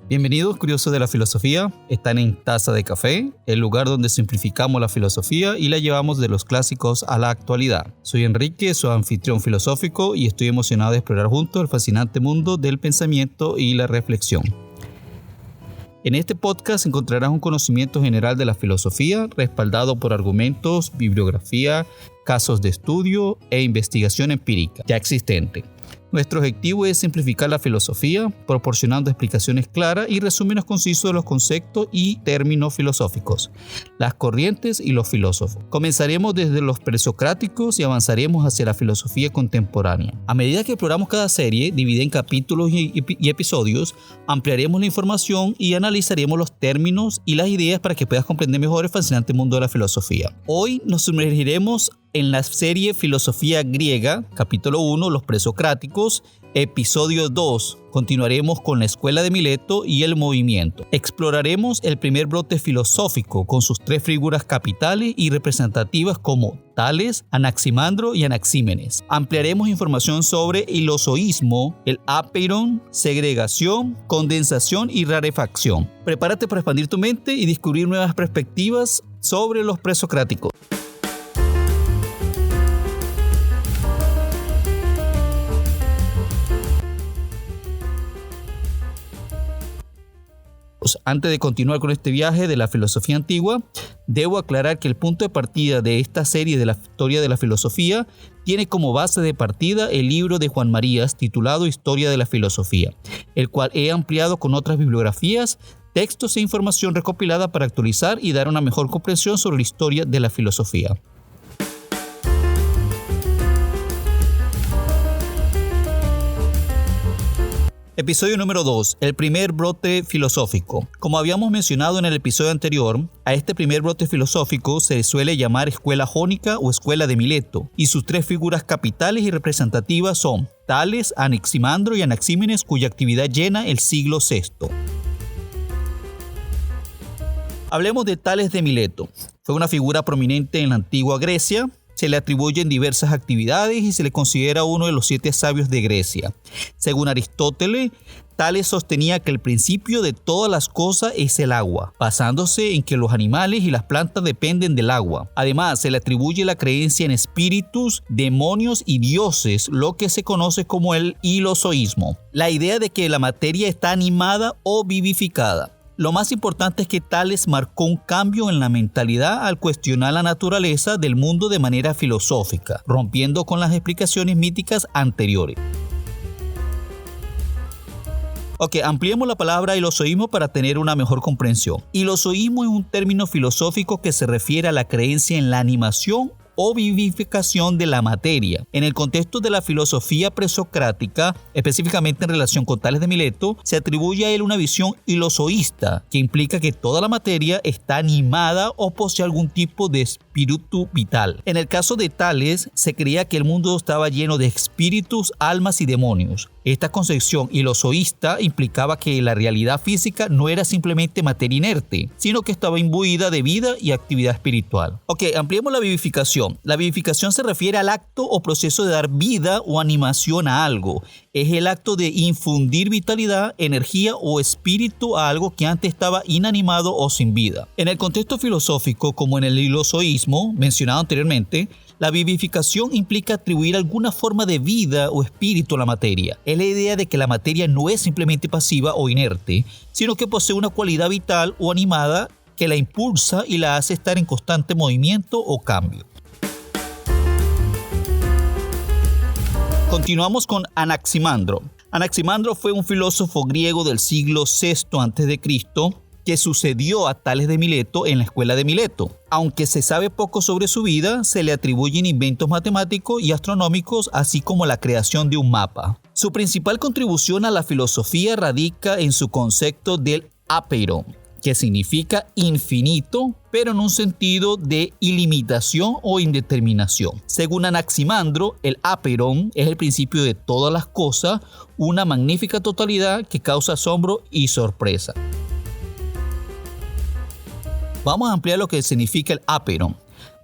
Bienvenidos curiosos de la filosofía, están en Taza de Café, el lugar donde simplificamos la filosofía y la llevamos de los clásicos a la actualidad. Soy Enrique, su anfitrión filosófico y estoy emocionado de explorar juntos el fascinante mundo del pensamiento y la reflexión. En este podcast encontrarás un conocimiento general de la filosofía respaldado por argumentos, bibliografía, casos de estudio e investigación empírica ya existente. Nuestro objetivo es simplificar la filosofía, proporcionando explicaciones claras y resúmenes concisos de los conceptos y términos filosóficos, las corrientes y los filósofos. Comenzaremos desde los presocráticos y avanzaremos hacia la filosofía contemporánea. A medida que exploramos cada serie, dividida en capítulos y episodios, ampliaremos la información y analizaremos los términos y las ideas para que puedas comprender mejor el fascinante mundo de la filosofía. Hoy nos sumergiremos en la serie Filosofía Griega, capítulo 1, los presocráticos, episodio 2. Continuaremos con la escuela de Mileto y el movimiento. Exploraremos el primer brote filosófico con sus tres figuras capitales y representativas como Tales, Anaximandro y Anaxímenes. Ampliaremos información sobre el ilozoísmo, el apeiron, segregación, condensación y rarefacción. Prepárate para expandir tu mente y descubrir nuevas perspectivas sobre los presocráticos. Antes de continuar con este viaje de la filosofía antigua, debo aclarar que el punto de partida de esta serie de la historia de la filosofía tiene como base de partida el libro de Juan Marías titulado Historia de la Filosofía, el cual he ampliado con otras bibliografías, textos e información recopilada para actualizar y dar una mejor comprensión sobre la historia de la filosofía. Episodio número 2. El primer brote filosófico. Como habíamos mencionado en el episodio anterior, a este primer brote filosófico se suele llamar escuela jónica o escuela de Mileto, y sus tres figuras capitales y representativas son Tales, Anaximandro y Anaxímenes, cuya actividad llena el siglo VI. Hablemos de Tales de Mileto. Fue una figura prominente en la antigua Grecia. Se le atribuyen diversas actividades y se le considera uno de los 7 sabios de Grecia. Según Aristóteles, Tales sostenía que el principio de todas las cosas es el agua, basándose en que los animales y las plantas dependen del agua. Además, se le atribuye la creencia en espíritus, demonios y dioses, lo que se conoce como el ilozoísmo. La idea de que la materia está animada o vivificada. Lo más importante es que Tales marcó un cambio en la mentalidad al cuestionar la naturaleza del mundo de manera filosófica, rompiendo con las explicaciones míticas anteriores. Ampliemos la palabra ilozoísmo para tener una mejor comprensión. Ilozoísmo es un término filosófico que se refiere a la creencia en la animación o vivificación de la materia. En el contexto de la filosofía presocrática, específicamente en relación con Tales de Mileto, se atribuye a él una visión ilozoísta, que implica que toda la materia está animada o posee algún tipo de espíritu vital. En el caso de Tales, se creía que el mundo estaba lleno de espíritus, almas y demonios. Esta concepción ilozoísta implicaba que la realidad física no era simplemente materia inerte, sino que estaba imbuida de vida y actividad espiritual. Ampliemos la vivificación. La vivificación se refiere al acto o proceso de dar vida o animación a algo. Es el acto de infundir vitalidad, energía o espíritu a algo que antes estaba inanimado o sin vida. En el contexto filosófico, como en el ilozoísmo mencionado anteriormente, la vivificación implica atribuir alguna forma de vida o espíritu a la materia. Es la idea de que la materia no es simplemente pasiva o inerte, sino que posee una cualidad vital o animada que la impulsa y la hace estar en constante movimiento o cambio. Continuamos con Anaximandro. Anaximandro fue un filósofo griego del siglo VI a.C. que sucedió a Tales de Mileto en la escuela de Mileto. Aunque se sabe poco sobre su vida, se le atribuyen inventos matemáticos y astronómicos, así como la creación de un mapa. Su principal contribución a la filosofía radica en su concepto del apeiron, que significa infinito, pero en un sentido de ilimitación o indeterminación. Según Anaximandro, el apeiron es el principio de todas las cosas, una magnífica totalidad que causa asombro y sorpresa. Vamos a ampliar lo que significa el apeiron.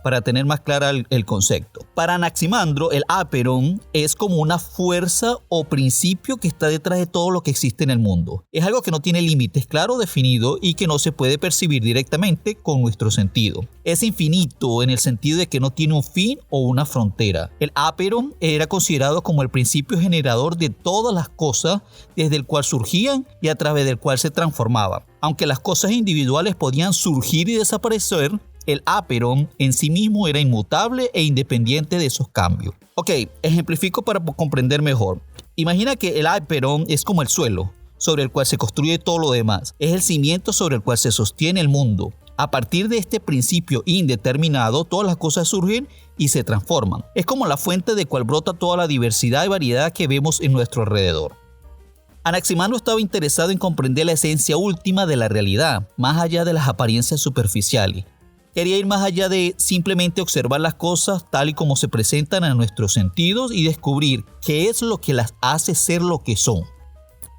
para tener más clara el concepto. Para Anaximandro, el aperon es como una fuerza o principio que está detrás de todo lo que existe en el mundo. Es algo que no tiene límites claro definido y que no se puede percibir directamente con nuestro sentido. Es infinito en el sentido de que no tiene un fin o una frontera. El aperon era considerado como el principio generador de todas las cosas, desde el cual surgían y a través del cual se transformaban. Aunque las cosas individuales podían surgir y desaparecer, el aperon en sí mismo era inmutable e independiente de esos cambios. Ok, ejemplifico para comprender mejor. Imagina que el aperon es como el suelo, sobre el cual se construye todo lo demás. Es el cimiento sobre el cual se sostiene el mundo. A partir de este principio indeterminado, todas las cosas surgen y se transforman. Es como la fuente de cual brota toda la diversidad y variedad que vemos en nuestro alrededor. Anaximandro estaba interesado en comprender la esencia última de la realidad, más allá de las apariencias superficiales. Quería ir más allá de simplemente observar las cosas tal y como se presentan a nuestros sentidos y descubrir qué es lo que las hace ser lo que son.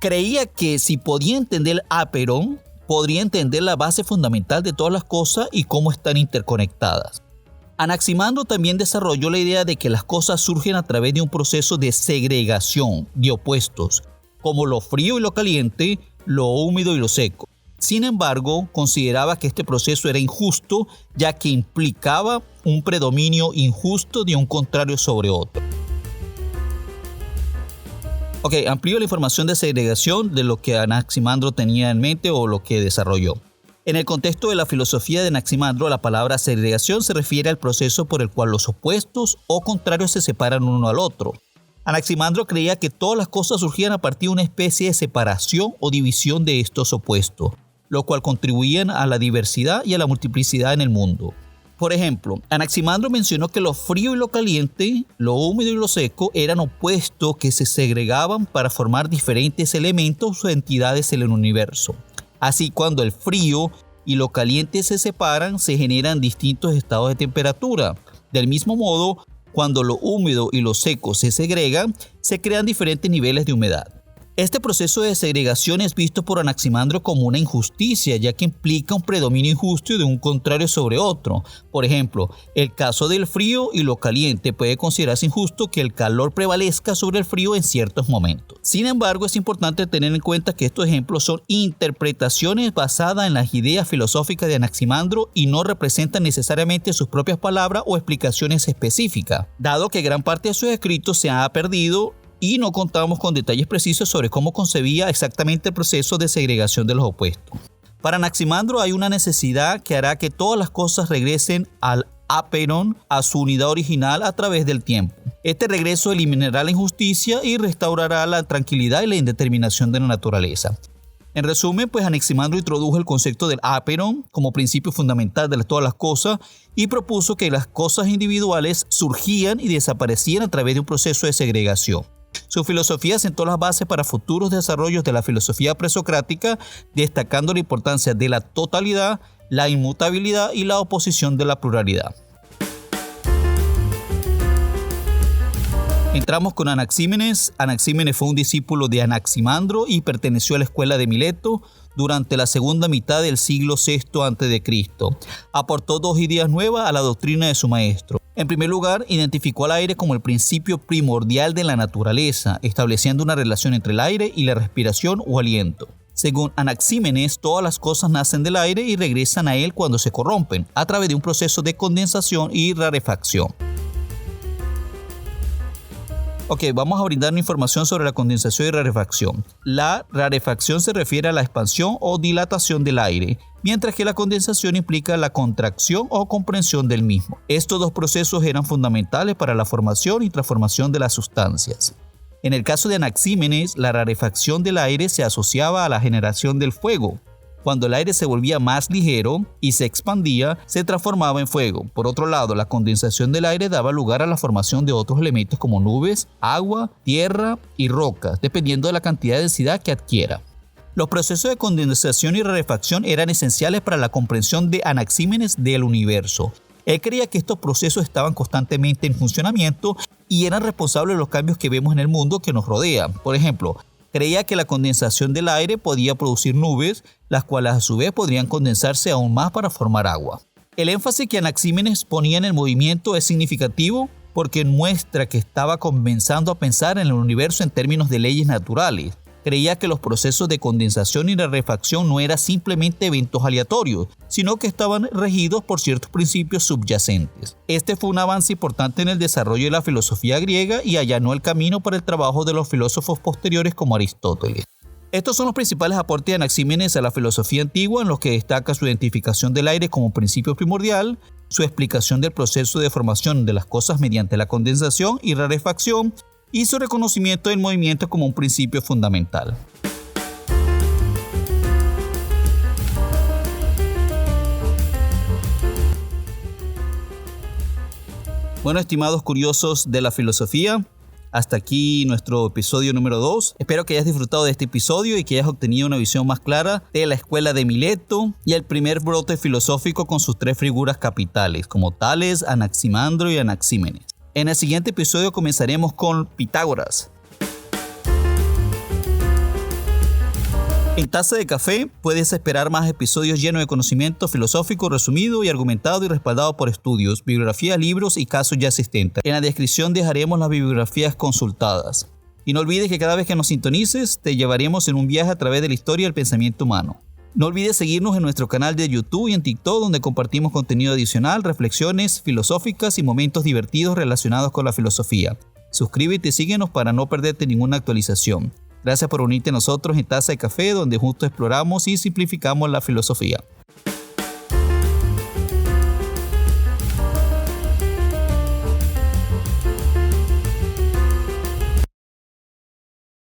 Creía que si podía entender el aperon, podría entender la base fundamental de todas las cosas y cómo están interconectadas. Anaximandro también desarrolló la idea de que las cosas surgen a través de un proceso de segregación de opuestos, como lo frío y lo caliente, lo húmedo y lo seco. Sin embargo, consideraba que este proceso era injusto, ya que implicaba un predominio injusto de un contrario sobre otro. Ok, amplío la información de segregación de lo que Anaximandro tenía en mente o lo que desarrolló. En el contexto de la filosofía de Anaximandro, la palabra segregación se refiere al proceso por el cual los opuestos o contrarios se separan uno al otro. Anaximandro creía que todas las cosas surgían a partir de una especie de separación o división de estos opuestos, lo cual contribuían a la diversidad y a la multiplicidad en el mundo. Por ejemplo, Anaximandro mencionó que lo frío y lo caliente, lo húmedo y lo seco eran opuestos que se segregaban para formar diferentes elementos o entidades en el universo. Así, cuando el frío y lo caliente se separan, se generan distintos estados de temperatura. Del mismo modo, cuando lo húmedo y lo seco se segregan, se crean diferentes niveles de humedad. Este proceso de segregación es visto por Anaximandro como una injusticia, ya que implica un predominio injusto de un contrario sobre otro. Por ejemplo, el caso del frío y lo caliente puede considerarse injusto que el calor prevalezca sobre el frío en ciertos momentos. Sin embargo, es importante tener en cuenta que estos ejemplos son interpretaciones basadas en las ideas filosóficas de Anaximandro y no representan necesariamente sus propias palabras o explicaciones específicas, dado que gran parte de sus escritos se ha perdido y no contamos con detalles precisos sobre cómo concebía exactamente el proceso de segregación de los opuestos. Para Anaximandro hay una necesidad que hará que todas las cosas regresen al aperon, a su unidad original a través del tiempo. Este regreso eliminará la injusticia y restaurará la tranquilidad y la indeterminación de la naturaleza. En resumen, pues Anaximandro introdujo el concepto del aperon como principio fundamental de todas las cosas y propuso que las cosas individuales surgían y desaparecían a través de un proceso de segregación. Su filosofía sentó las bases para futuros desarrollos de la filosofía presocrática, destacando la importancia de la totalidad, la inmutabilidad y la oposición de la pluralidad. Entramos con Anaxímenes. Anaxímenes fue un discípulo de Anaximandro y perteneció a la escuela de Mileto durante la segunda mitad del siglo VI a.C. Aportó dos ideas nuevas a la doctrina de su maestro. En primer lugar, identificó al aire como el principio primordial de la naturaleza, estableciendo una relación entre el aire y la respiración o aliento. Según Anaxímenes, todas las cosas nacen del aire y regresan a él cuando se corrompen, a través de un proceso de condensación y rarefacción. Ok, vamos a brindar una información sobre la condensación y rarefacción. La rarefacción se refiere a la expansión o dilatación del aire, mientras que la condensación implica la contracción o comprensión del mismo. Estos dos procesos eran fundamentales para la formación y transformación de las sustancias. En el caso de Anaxímenes, la rarefacción del aire se asociaba a la generación del fuego. Cuando el aire se volvía más ligero y se expandía, se transformaba en fuego. Por otro lado, la condensación del aire daba lugar a la formación de otros elementos como nubes, agua, tierra y rocas, dependiendo de la cantidad de densidad que adquiera. Los procesos de condensación y rarefacción eran esenciales para la comprensión de Anaxímenes del universo. Él creía que estos procesos estaban constantemente en funcionamiento y eran responsables de los cambios que vemos en el mundo que nos rodea. Por ejemplo, creía que la condensación del aire podía producir nubes, las cuales a su vez podrían condensarse aún más para formar agua. El énfasis que Anaxímenes ponía en el movimiento es significativo porque muestra que estaba comenzando a pensar en el universo en términos de leyes naturales. Creía que los procesos de condensación y rarefacción no eran simplemente eventos aleatorios, sino que estaban regidos por ciertos principios subyacentes. Este fue un avance importante en el desarrollo de la filosofía griega y allanó el camino para el trabajo de los filósofos posteriores como Aristóteles. Estos son los principales aportes de Anaxímenes a la filosofía antigua, en los que destaca su identificación del aire como principio primordial, su explicación del proceso de formación de las cosas mediante la condensación y rarefacción, y su reconocimiento del movimiento como un principio fundamental. Bueno, estimados curiosos de la filosofía, hasta aquí nuestro episodio número 2. Espero que hayas disfrutado de este episodio y que hayas obtenido una visión más clara de la escuela de Mileto y el primer brote filosófico con sus 3 figuras capitales, como Tales, Anaximandro y Anaxímenes. En el siguiente episodio comenzaremos con Pitágoras. En Taza de Café puedes esperar más episodios llenos de conocimiento filosófico resumido y argumentado y respaldado por estudios, bibliografías, libros y casos ya existentes. En la descripción dejaremos las bibliografías consultadas. Y no olvides que cada vez que nos sintonices, te llevaremos en un viaje a través de la historia del pensamiento humano. No olvides seguirnos en nuestro canal de YouTube y en TikTok, donde compartimos contenido adicional, reflexiones filosóficas y momentos divertidos relacionados con la filosofía. Suscríbete y síguenos para no perderte ninguna actualización. Gracias por unirte a nosotros en Taza de Café, donde juntos exploramos y simplificamos la filosofía.